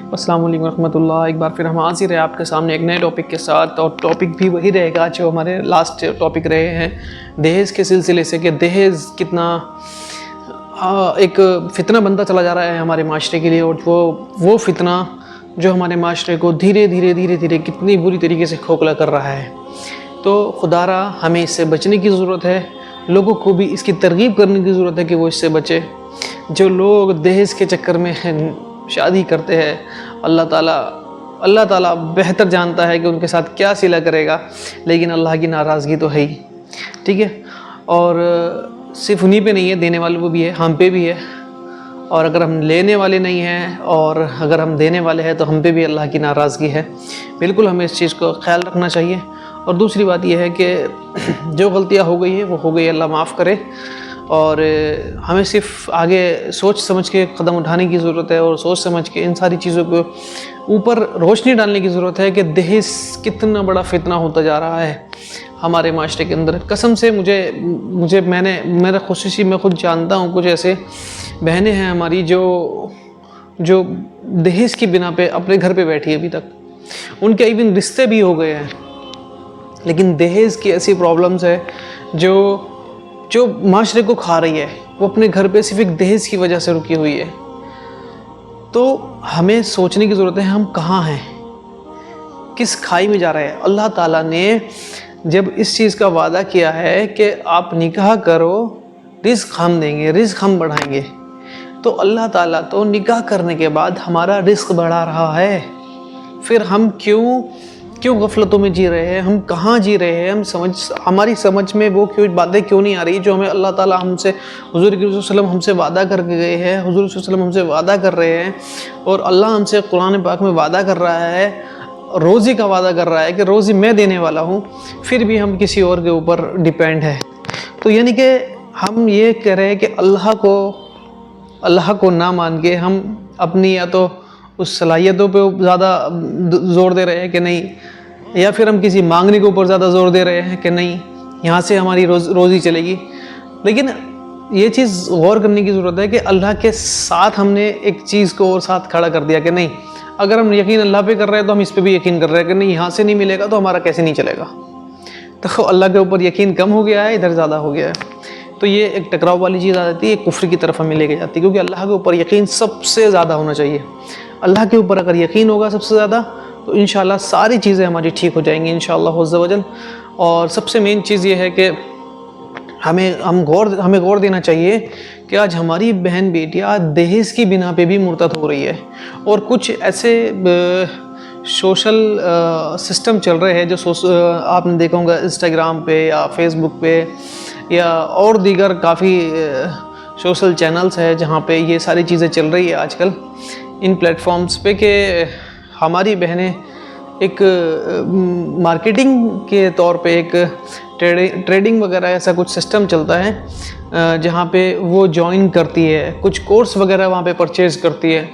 अस्सलाम वालेकुम रहमतुल्लाह। एक बार फिर हम हाजिर है आपके सामने एक नए टॉपिक के साथ, और टॉपिक भी वही रहेगा जो हमारे लास्ट टॉपिक रहे हैं दहेज के सिलसिले से, कि दहेज कितना एक फ़ितना बनता चला जा रहा है हमारे माशरे के लिए, और वो फ़ितना जो हमारे माशरे को धीरे धीरे कितनी बुरी तरीके से खोखला कर रहा है। तो खुदारा हमें इससे बचने की ज़रूरत है, लोगों को भी इसकी तरगीब करने की ज़रूरत है कि वो इससे बचे। जो लोग दहेज के चक्कर में शादी करते हैं, अल्लाह ताला बेहतर जानता है कि उनके साथ क्या सिला करेगा, लेकिन अल्लाह की नाराज़गी तो है ही, ठीक है। और सिर्फ उन्हीं पे नहीं है, देने वाले वो भी है, हम पे भी है। और अगर हम लेने वाले नहीं हैं और अगर हम देने वाले हैं तो हम पे भी अल्लाह की नाराज़गी है। बिल्कुल हमें इस चीज़ को ख्याल रखना चाहिए। और दूसरी बात यह है कि जो गलतियाँ हो गई है वो हो गई, अल्लाह माफ़ करे। और हमें सिर्फ आगे सोच समझ के कदम उठाने की ज़रूरत है, और सोच समझ के इन सारी चीज़ों को ऊपर रोशनी डालने की ज़रूरत है कि दहेज कितना बड़ा फितना होता जा रहा है हमारे माशरे के अंदर। कसम से मेरा खुशी मैं खुद जानता हूँ, कुछ ऐसे बहनें हैं हमारी जो दहेज की बिना पे अपने घर पे बैठी है अभी तक, उनके इवन रिश्ते भी हो गए हैं, लेकिन दहेज की ऐसी प्रॉब्लम्स है जो माशरे को खा रही है, वो अपने घर पे सिर्फ एक दहेज की वजह से रुकी हुई है। तो हमें सोचने की ज़रूरत है, हम कहाँ हैं, किस खाई में जा रहे हैं। अल्लाह ताला ने जब इस चीज़ का वादा किया है कि आप निकाह करो, रिज़्क हम देंगे, रिज़्क हम बढ़ाएंगे, तो अल्लाह ताला तो निकाह करने के बाद हमारा रिज़्क बढ़ा रहा है। फिर हम क्यों गफलतों में जी रहे हैं, हम कहाँ जी रहे हैं, हमारी समझ में वो बातें क्यों नहीं आ रही जो हमें अल्लाह ताला हमसे, हुज़ूर सल्लल्लाहु अलैहि वसल्लम हमसे वादा करके गए हैं, हुज़ूर सल्लल्लाहु अलैहि वसल्लम हमसे वादा कर रहे हैं, और अल्लाह हमसे कुरान पाक में वादा कर रहा है, रोज़ी का वादा कर रहा है कि रोज़ी मैं देने वाला हूँ। फिर भी हम किसी और के ऊपर डिपेंड है। तो यानी कि हम ये कह रहे हैं कि अल्लाह को ना मान के हम अपनी या तो उस सलाहियतों पे ज़्यादा ज़ोर दे रहे हैं कि नहीं, या फिर हम किसी मांगने के ऊपर ज़्यादा ज़ोर दे रहे हैं कि नहीं यहाँ से हमारी रोज़ी चलेगी। लेकिन ये चीज़ गौर करने की ज़रूरत है कि अल्लाह के साथ हमने एक चीज़ को और साथ खड़ा कर दिया कि नहीं, अगर हम यकीन अल्लाह पे कर रहे हैं तो हम इस पे भी यकीन कर रहे हैं कि नहीं, यहाँ से नहीं मिलेगा तो हमारा कैसे नहीं चलेगा। तो अल्लाह के ऊपर यकीन कम हो गया है, इधर ज़्यादा हो गया है। तो ये एक टकराव वाली चीज़ आ जाती है, कुफ्र की तरफ हमें लेके जाती है, क्योंकि अल्लाह के ऊपर यकीन सबसे ज़्यादा होना चाहिए। अल्लाह के ऊपर अगर यकीन होगा सबसे ज़्यादा, तो इंशाल्लाह सारी चीज़ें हमारी ठीक हो जाएंगी इंशाल्लाह अज़्ज़ा वजल। और सबसे मेन चीज़ ये है कि हमें गौर देना चाहिए कि आज हमारी बहन बेटियाँ दहेज की बिना पे भी मुर्तद हो रही है, और कुछ ऐसे सोशल सिस्टम चल रहे हैं जो आपने देखा होगा इंस्टाग्राम पे या फेसबुक पे या और दीगर काफ़ी सोशल चैनल्स है जहाँ पे ये सारी चीज़ें चल रही है आजकल इन प्लेटफॉर्म्स पे, कि हमारी बहनें एक मार्केटिंग के तौर पे एक ट्रेडिंग वगैरह ऐसा कुछ सिस्टम चलता है जहाँ पे वो ज्वाइन करती है, कुछ कोर्स वगैरह वहाँ पे परचेज़ करती है।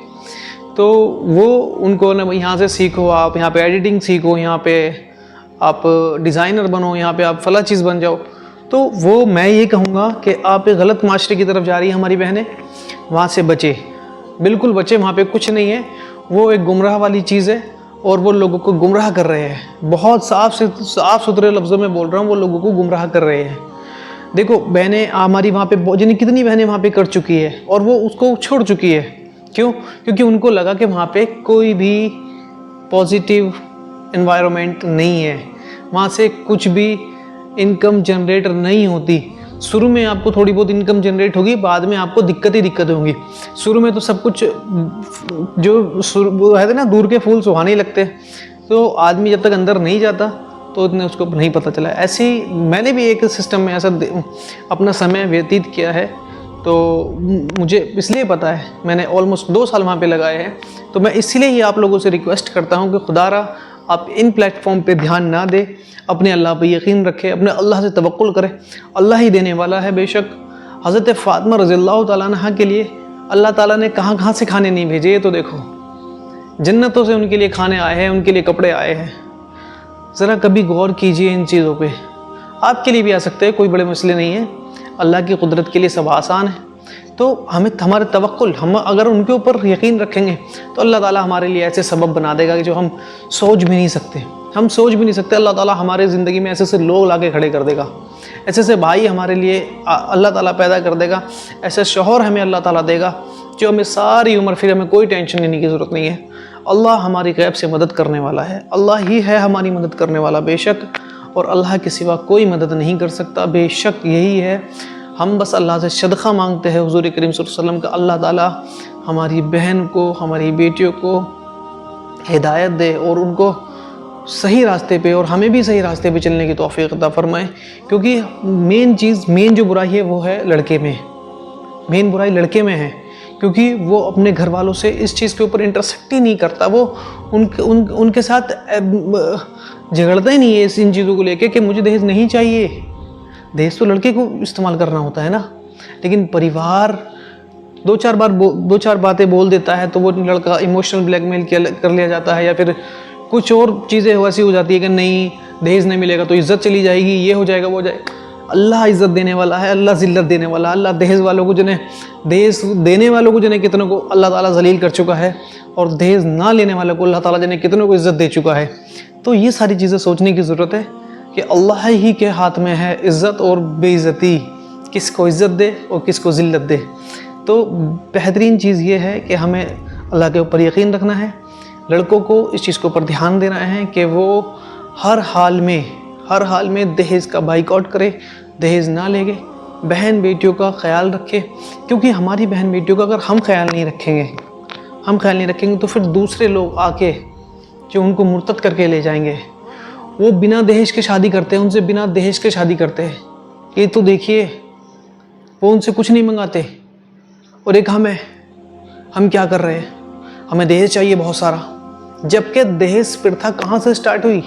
तो वो उनको ना यहाँ से सीखो, आप यहाँ पे एडिटिंग सीखो, यहाँ पे आप डिज़ाइनर बनो, यहाँ पे आप फला चीज़ बन जाओ। तो वो मैं ये कहूँगा कि आप एक गलत माशरे की तरफ जा रही है हमारी बहनें, वहाँ से बचे, बिल्कुल बचे। वहाँ पे कुछ नहीं है, वो एक गुमराह वाली चीज़ है, और वो लोगों को गुमराह कर रहे हैं। बहुत साफ़ सुथरे लफ्ज़ों में बोल रहा हूँ, वो लोगों को गुमराह कर रहे हैं। देखो बहनें हमारी वहाँ पे जिन्हें कितनी बहनें वहाँ पे कर चुकी है, और वो उसको छोड़ चुकी है। क्यों? क्योंकि उनको लगा कि वहाँ पे कोई भी पॉजिटिव एनवायरनमेंट नहीं है, वहाँ से कुछ भी इनकम जनरेट नहीं होती। शुरू में आपको थोड़ी बहुत इनकम जनरेट होगी, बाद में आपको दिक्कत होंगी। शुरू में तो सब कुछ जो है ना, दूर के फूल सुहाने लगते, तो आदमी जब तक अंदर नहीं जाता तो इतने उसको नहीं पता चला। ऐसे ही मैंने भी एक सिस्टम में ऐसा अपना समय व्यतीत किया है, तो मुझे इसलिए पता है, मैंने ऑलमोस्ट 2 साल वहाँ पे लगाए हैं। तो मैं इसीलिए ही आप लोगों से रिक्वेस्ट करता हूँ कि खुदारा आप इन प्लेटफॉर्म पे ध्यान ना दें, अपने अल्लाह पे यकीन रखें, अपने अल्लाह से तवक्कुल करें। अल्लाह ही देने वाला है बेशक। हज़रत फ़ातिमा रज़ियल्लाहु ताला अन्हा के लिए अल्लाह ताला ने कहाँ से खाने नहीं भेजे, ये तो देखो, जन्नतों से उनके लिए खाने आए हैं, उनके लिए कपड़े आए हैं। ज़रा कभी गौर कीजिए इन चीज़ों पे। आपके लिए भी आ सकते हैं, कोई बड़े मसले नहीं है, अल्लाह की कुदरत के लिए सब आसान है। तो हमें हमारे तवक्कुल, हम अगर उनके ऊपर यकीन रखेंगे तो अल्लाह ताला हमारे लिए ऐसे सबब बना देगा कि जो हम सोच भी नहीं सकते, हम सोच भी नहीं सकते। अल्लाह ताला हमारे ज़िंदगी में ऐसे लोग ला के खड़े कर देगा, ऐसे भाई हमारे लिए अल्लाह ताला पैदा कर देगा, ऐसे शौहर हमें अल्लाह ताला देगा जो हमें सारी उम्र फिर हमें कोई टेंशन लेने की ज़रूरत नहीं है। अल्लाह हमारी गैब से मदद करने वाला है, अल्लाह ही है हमारी मदद करने वाला बेशक, और अल्लाह के सिवा कोई मदद नहीं कर सकता बेशक, यही है। हम बस अल्लाह से सदका मांगते हैं हुज़ूर करीम सल्लल्लाहु अलैहि वसल्लम का, अल्लाह ताला हमारी बहन को, हमारी बेटियों को हिदायत दे और उनको सही रास्ते पे और हमें भी सही रास्ते पे चलने की तौफीक अता फरमाए। क्योंकि मेन जो बुराई है वो है लड़के में, मेन बुराई लड़के में है, क्योंकि वो अपने घर वालों से इस चीज़ के ऊपर इंटरसेक्ट ही नहीं करता, वो उनके साथ झगड़ता ही नहीं है इन चीज़ों को लेके कि मुझे दहेज नहीं चाहिए। दहेज तो लड़के को इस्तेमाल करना होता है ना, लेकिन परिवार दो चार बातें बोल देता है तो वो लड़का इमोशनल ब्लैकमेल कर लिया जाता है, या फिर कुछ और चीज़ें वैसी हो जाती है कि नहीं दहेज नहीं मिलेगा तो इज़्ज़त चली जाएगी, ये हो जाएगा वो हो जाएगा। अल्लाह इज़्ज़त देने वाला है, अल्लाह ज़िल्लत देने वाला है। अल्लाह दहेज देने वालों को जिन्हें कितनों को अल्लाह ताला जलील कर चुका है, और दहेज ना लेने वालों को अल्लाह ताला जिन्हें कितनों को इज़्ज़त दे चुका है। तो ये सारी चीज़ें सोचने की ज़रूरत है कि अल्लाह ही के हाथ में है इज़्ज़त और बेइज़्ज़ती, किसको इज़्ज़त दे और किसको ज़िल्लत दे। तो बेहतरीन चीज़ ये है कि हमें अल्लाह के ऊपर यकीन रखना है, लड़कों को इस चीज़ के ऊपर ध्यान देना है कि वो हर हाल में दहेज का बाइकआउट करे, दहेज ना लेगे, बहन बेटियों का ख्याल रखे। क्योंकि हमारी बहन बेटियों का अगर हम ख्याल नहीं रखेंगे तो फिर दूसरे लोग आके जो उनको मुर्तद करके ले जाएंगे, वो बिना दहेज के शादी करते हैं, उनसे बिना दहेज के शादी करते हैं। ये तो देखिए, वो उनसे कुछ नहीं मंगाते, और एक हम क्या कर रहे हैं, हमें दहेज चाहिए बहुत सारा, जबकि दहेज प्रथा कहाँ से स्टार्ट हुई,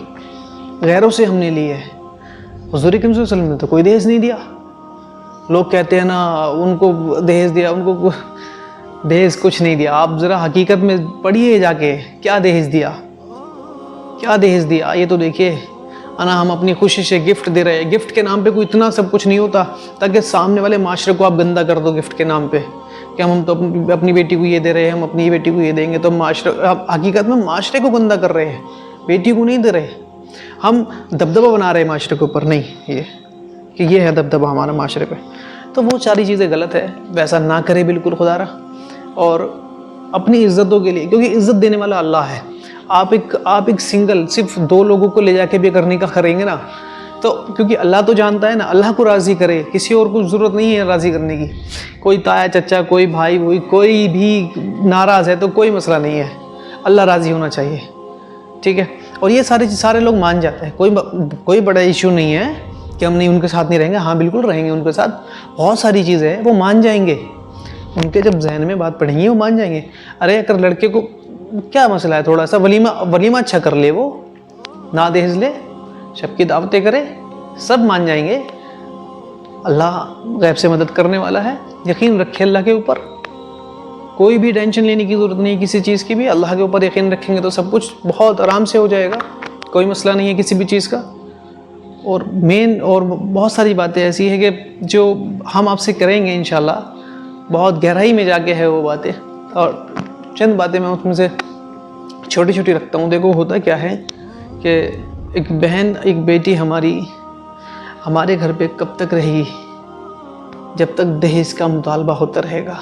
गैरों से हमने ली है। हुज़ूर करीम सल्लल्लाहु अलैहि वसल्लम ने तो कोई दहेज नहीं दिया। लोग कहते हैं ना उनको दहेज दिया, उनको दहेज कुछ नहीं दिया। आप ज़रा हकीकत में पढ़िए जाके, क्या दहेज दिया, ये तो देखिए हम अपनी खुशी से गिफ्ट दे रहे हैं। गिफ्ट के नाम पे कोई इतना सब कुछ नहीं होता ताकि सामने वाले माशरे को आप गंदा कर दो गिफ्ट के नाम पे, कि हम तो अपनी बेटी को ये दे रहे हैं, हम अपनी बेटी को ये देंगे, तो हकीकत में माशरे को गंदा कर रहे हैं, बेटी को नहीं दे रहे। हम दबदबा बना रहे हैं माशरे के ऊपर, नहीं ये है दबदबा हमारा माशरे पे। तो वो सारी चीज़ें गलत है, वैसा ना करे बिल्कुल खुदारा। और अपनी इज़्ज़तों के लिए, क्योंकि इज़्ज़त देने वाला अल्लाह है। आप एक सिंगल सिर्फ 2 लोगों को ले जाके भी करने का करेंगे ना, तो क्योंकि अल्लाह तो जानता है ना, अल्लाह को राज़ी करे, किसी और को ज़रूरत नहीं है राज़ी करने की। कोई ताया चचा, कोई भाई, कोई भी नाराज़ है तो कोई मसला नहीं है, अल्लाह राज़ी होना चाहिए, ठीक है। और ये सारे लोग मान जाते हैं, कोई बड़ा इशू नहीं है कि हम नहीं उनके साथ नहीं रहेंगे। हाँ बिल्कुल रहेंगे उनके साथ, बहुत सारी चीज़ें हैं वो मान जाएंगे, उनके जब जहन में बात पड़ेंगी वो मान जाएंगे। अरे अगर लड़के को क्या मसला है, थोड़ा सा वलीमा अच्छा कर ले, वो ना दहेज ले, सबकी दावतें करे, सब मान जाएंगे। अल्लाह गैब से मदद करने वाला है, यकीन रखे अल्लाह के ऊपर, कोई भी टेंशन लेने की ज़रूरत नहीं है किसी चीज़ की भी। अल्लाह के ऊपर यकीन रखेंगे तो सब कुछ बहुत आराम से हो जाएगा, कोई मसला नहीं है किसी भी चीज़ का। और बहुत सारी बातें ऐसी है कि जो हम आपसे करेंगे इंशाल्लाह, बहुत गहराई में जाके है वो बातें, और चंद बातें मैं उसमें से छोटी रखता हूँ। देखो होता क्या है कि एक बेटी हमारे घर पे कब तक रहेगी, जब तक दहेज का मुतालबा होता रहेगा।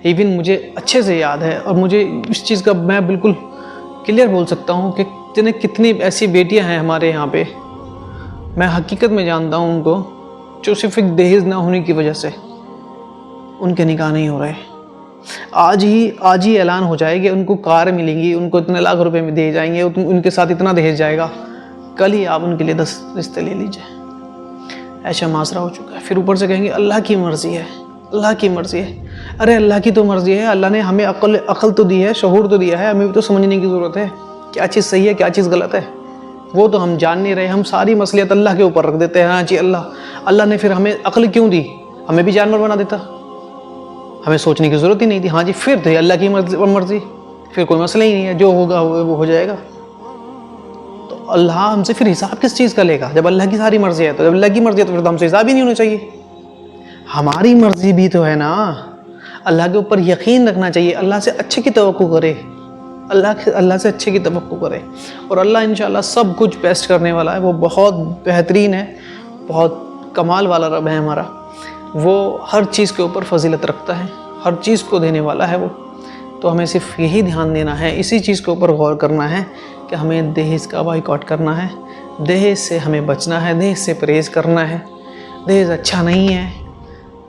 इवन मुझे अच्छे से याद है, और मुझे इस चीज़ का मैं बिल्कुल क्लियर बोल सकता हूँ कि कितनी ऐसी बेटियाँ हैं हमारे यहाँ पे, मैं हकीकत में जानता हूँ उनको, जो सिर्फ एक दहेज ना होने की वजह से उनके निकाह नहीं हो रहे। आज ही ऐलान हो जाए कि उनको कार मिलेंगी, उनको इतने लाख रुपए में दिए जाएंगे, उनके साथ इतना दहेज जाएगा, कल ही आप उनके लिए 10 रिश्ते ले लीजिए। ऐसा मासरा हो चुका है। फिर ऊपर से कहेंगे अल्लाह की मर्ज़ी है, अल्लाह की मर्ज़ी है। अरे अल्लाह की तो मर्ज़ी है, अल्लाह ने हमें अक़ल तो दी है, शऊर तो दिया है, हमें भी तो समझने की ज़रूरत है क्या चीज़ सही है क्या चीज़ गलत है। वो तो हम जान नहीं रहे, हम सारी मसलियत अल्लाह के ऊपर रख देते हैं। हाँ जी अल्लाह ने फिर हमें अक़ल क्यों दी, हमें भी जानवर बना देता, हमें सोचने की ज़रूरत ही नहीं थी। हाँ जी फिर थे अल्लाह की मर्ज़ी, फिर कोई मसला ही नहीं है, जो होगा वो हो जाएगा। तो अल्लाह हमसे फिर हिसाब किस चीज़ का लेगा, जब अल्लाह की सारी मर्ज़ी है तो, जब अल्लाह की मर्ज़ी है तो फिर तो हमसे हिसाब ही नहीं होना चाहिए। हमारी मर्ज़ी भी तो है ना, अल्लाह के ऊपर यकीन रखना चाहिए, अल्लाह से अच्छे की तवक्को करे, अल्लाह से अच्छे की तवक्को करे, और अल्लाह इंशाल्लाह सब कुछ बेस्ट करने वाला है। वो बहुत बेहतरीन है, बहुत कमाल वाला रब है हमारा। वो हर चीज़ के ऊपर फजीलत रखता है, हर चीज़ को देने वाला है वो। तो हमें सिर्फ यही ध्यान देना है, इसी चीज़ के ऊपर गौर करना है कि हमें दहेज का बाइकआउट करना है, दहेज से हमें बचना है, दहेज से परहेज़ करना है। दहेज अच्छा नहीं है,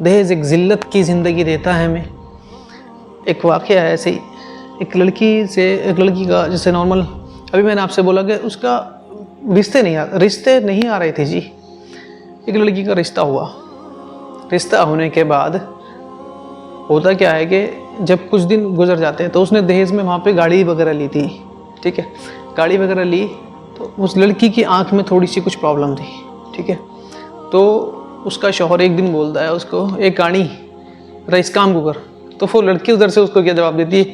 दहेज एक ज़िल्लत की ज़िंदगी देता है हमें। एक वाक़या है ऐसे ही, एक लड़की का, जैसे नॉर्मल अभी मैंने आपसे बोला कि उसका रिश्ते नहीं आ रहे थे जी। एक लड़की का रिश्ता हुआ, रिश्ता होने के बाद होता क्या है कि जब कुछ दिन गुजर जाते हैं तो उसने दहेज में वहाँ पे गाड़ी वगैरह ली थी, ठीक है। गाड़ी वगैरह ली तो उस लड़की की आंख में थोड़ी सी कुछ प्रॉब्लम थी, ठीक है। तो उसका शौहर एक दिन बोलता है उसको, एक गाड़ी रा इस काम को कर। तो वो लड़की उधर से उसको क्या जवाब देती है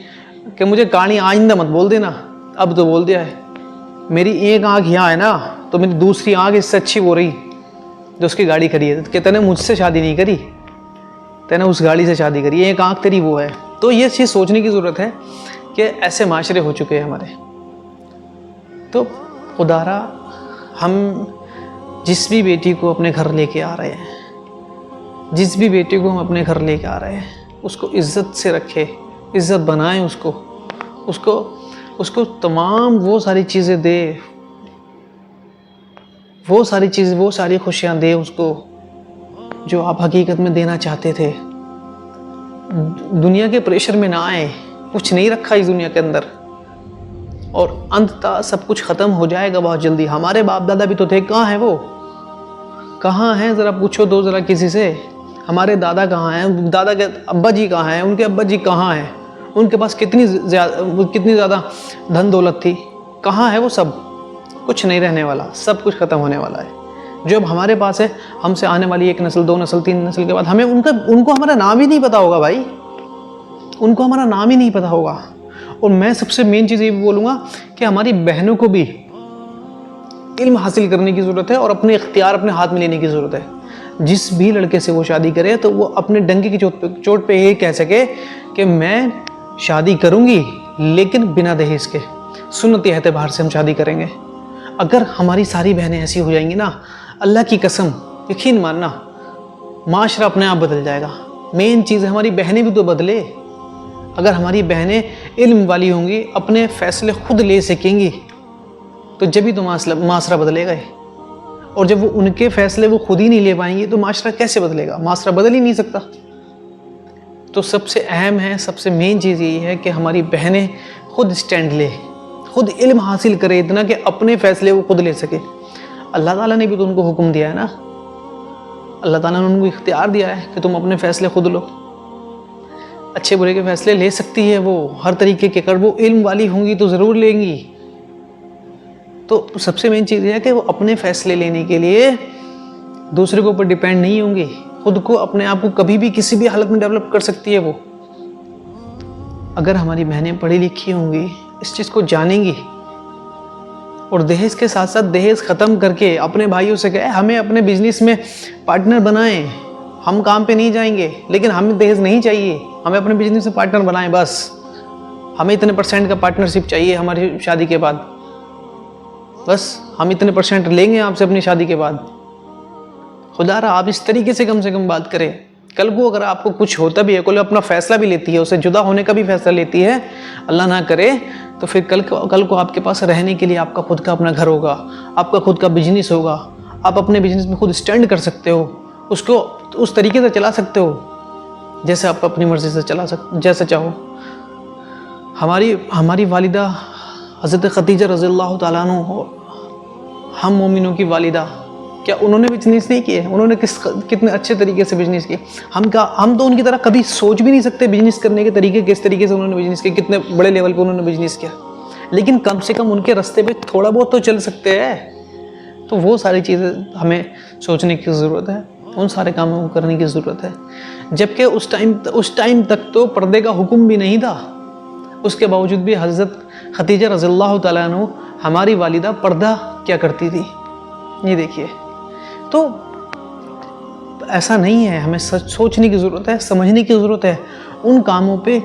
कि मुझे गाड़ी आइंदा मत बोल देना, अब तो बोल दिया है। मेरी एक आँख यहाँ है ना, तो मेरी दूसरी आँख इससे अच्छी हो रही जो उसकी गाड़ी खड़ी है। कि तूने मुझसे शादी नहीं करी, तूने उस गाड़ी से शादी करी, एक आँख तेरी वो है। तो ये चीज़ सोचने की ज़रूरत है कि ऐसे माशरे हो चुके हैं हमारे। तो खुदारा हम जिस भी बेटी को अपने घर लेके आ रहे हैं, जिस भी बेटी को हम अपने घर लेके आ रहे हैं, उसको इज़्ज़त से रखे, इज़्ज़त बनाएं, उसको तमाम वो सारी चीज़ें दे, वो सारी खुशियाँ दे उसको जो आप हकीकत में देना चाहते थे। दुनिया के प्रेशर में ना आए, कुछ नहीं रखा इस दुनिया के अंदर, और अंततः सब कुछ ख़त्म हो जाएगा बहुत जल्दी। हमारे बाप दादा भी तो थे, कहाँ हैं वो, कहाँ हैं? ज़रा पूछो तो ज़रा किसी से, हमारे दादा कहाँ हैं, दादा के अब्बा जी कहाँ हैं, उनके अब्बा जी कहाँ हैं, उनके पास कितनी ज़्यादा धन दौलत थी, कहाँ है वो सब? कुछ नहीं रहने वाला, सब कुछ ख़त्म होने वाला है। जो अब हमारे पास है, हमसे आने वाली एक नस्ल, 2 नस्ल, 3 नस्ल के बाद हमें उनको हमारा नाम ही नहीं पता होगा भाई, उनको हमारा नाम ही नहीं पता होगा। और मैं सबसे मेन चीज़ ये भी बोलूँगा कि हमारी बहनों को भी इल्म हासिल करने की ज़रूरत है और अपने इख्तियार अपने हाथ में लेने की ज़रूरत है। जिस भी लड़के से वो शादी करे तो वो अपने डंके की चोट पे ये कह सके कि मैं शादी करूँगी लेकिन बिना दहेज के, सुन्नती एतबार से हम शादी करेंगे। अगर हमारी सारी बहनें ऐसी हो जाएंगी ना, अल्लाह की कसम यकीन मानना, माशरा अपने आप बदल जाएगा। मेन चीज़ है हमारी बहनें भी तो बदले। अगर हमारी बहनें इल्म वाली होंगी, अपने फ़ैसले खुद ले सकेंगी, तो जब भी तो माशरा बदलेगा। और जब वो उनके फ़ैसले वो खुद ही नहीं ले पाएंगी तो माशरा कैसे बदलेगा? माशरा बदल ही नहीं सकता। तो सबसे अहम है, सबसे मेन चीज़ यही है कि हमारी बहनें खुद स्टैंड ले, खुद इल्म हासिल करे इतना कि अपने फ़ैसले वो खुद ले सके। अल्लाह ताला ने भी तो उनको हुक्म दिया है ना, अल्लाह ताला ने उनको इख्तियार दिया है कि तुम अपने फ़ैसले खुद लो। अच्छे बुरे के फ़ैसले ले सकती है वो हर तरीके के, अगर वो इल्म वाली होंगी तो ज़रूर लेंगी। तो सबसे मेन चीज़ है कि वो अपने फ़ैसले लेने के लिए दूसरे के ऊपर डिपेंड नहीं होंगी, खुद को अपने आप को कभी भी किसी भी हालत में डेवलप कर सकती है वो। अगर हमारी बहनें पढ़ी लिखी होंगी, इस चीज़ को जानेंगी, और दहेज के साथ साथ दहेज ख़त्म करके अपने भाइयों से कहे हमें अपने बिजनेस में पार्टनर बनाएं, हम काम पे नहीं जाएंगे लेकिन हमें दहेज नहीं चाहिए, हमें अपने बिजनेस में पार्टनर बनाएं, बस हमें इतने % का पार्टनरशिप चाहिए हमारी शादी के बाद, बस हम इतने % लेंगे आपसे अपनी शादी के बाद। खुदारा आप इस तरीके से कम बात करें। कल को अगर आपको कुछ होता भी है, कोई अपना फ़ैसला भी लेती है, उसे जुदा होने का भी फ़ैसला लेती है, अल्लाह ना करे, तो फिर कल को आपके पास रहने के लिए आपका खुद का अपना घर होगा, आपका खुद का बिजनेस होगा, आप अपने बिजनेस में खुद स्टैंड कर सकते हो, उसको उस तरीके से चला सकते हो जैसे आप अपनी मर्ज़ी से जैसे चाहो। हमारी वालिदा हज़रत खदीजा रज़ियल्लाहु ताला अन्हा, हम मोमिनों की वालिदा, क्या उन्होंने बिजनेस नहीं किए? उन्होंने कितने अच्छे तरीके से बिजनेस किए। हम तो उनकी तरह कभी सोच भी नहीं सकते बिजनेस करने के तरीके, किस तरीके से उन्होंने बिजनेस किया, कितने बड़े लेवल पे उन्होंने बिजनेस किया, लेकिन कम से कम उनके रास्ते पे थोड़ा बहुत तो चल सकते हैं। तो वो सारी चीज़ें हमें सोचने की ज़रूरत है, उन सारे कामों को करने की ज़रूरत है। जबकि उस टाइम तक तो पर्दे का हुक्म भी नहीं था, उसके बावजूद भी हज़रत खदीजा रज़ियल्लाहु ताला अन्हा हमारी वालिदा पर्दा क्या करती थी, ये देखिए। तो ऐसा नहीं है, हमें सोचने की ज़रूरत है, समझने की ज़रूरत है, उन कामों पे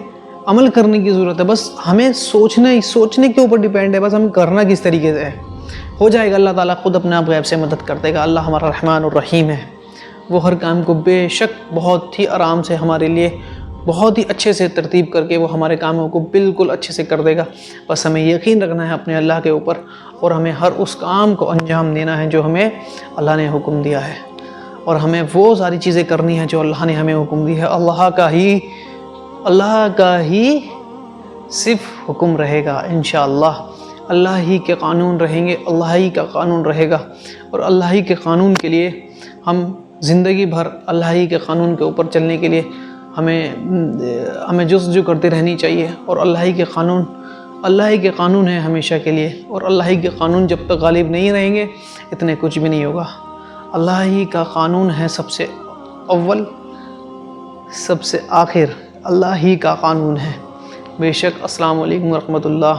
अमल करने की ज़रूरत है। बस हमें सोचने के ऊपर डिपेंड है, बस हमें करना किस तरीके से है। हो जाएगा, अल्लाह ताला खुद अपने आप गैब से मदद कर देगा। अल्लाह हमारा रहमान और रहीम है, वो हर काम को बेशक बहुत ही आराम से हमारे लिए बहुत ही अच्छे से तरतीब करके वो हमारे कामों को बिल्कुल अच्छे से कर देगा। बस हमें यकीन रखना है अपने अल्लाह के ऊपर और हमें हर उस काम को अंजाम देना है जो हमें अल्लाह ने हुक्म दिया है, और हमें वो सारी चीज़ें करनी है जो अल्लाह ने हमें हुक्म दी है। अल्लाह का ही सिर्फ हुक्म रहेगा इंशाअल्लाह। अल्लाह ही के कानून रहेंगे, अल्लाह ही का कानून रहेगा, और अल्लाह ही के कानून के लिए हम ज़िंदगी भर अल्लाह ही के कानून के ऊपर चलने के लिए हमें जुस्तजू करती रहनी चाहिए। और अल्लाह ही के कानून है हमेशा के लिए, और अल्लाह ही के कानून जब तक गालिब नहीं रहेंगे इतने कुछ भी नहीं होगा। अल्लाह ही का कानून है सबसे अव्वल, सबसे आखिर, अल्लाह ही का कानून है बेशक। अस्सलाम वालेकुम रहमतुल्लाह।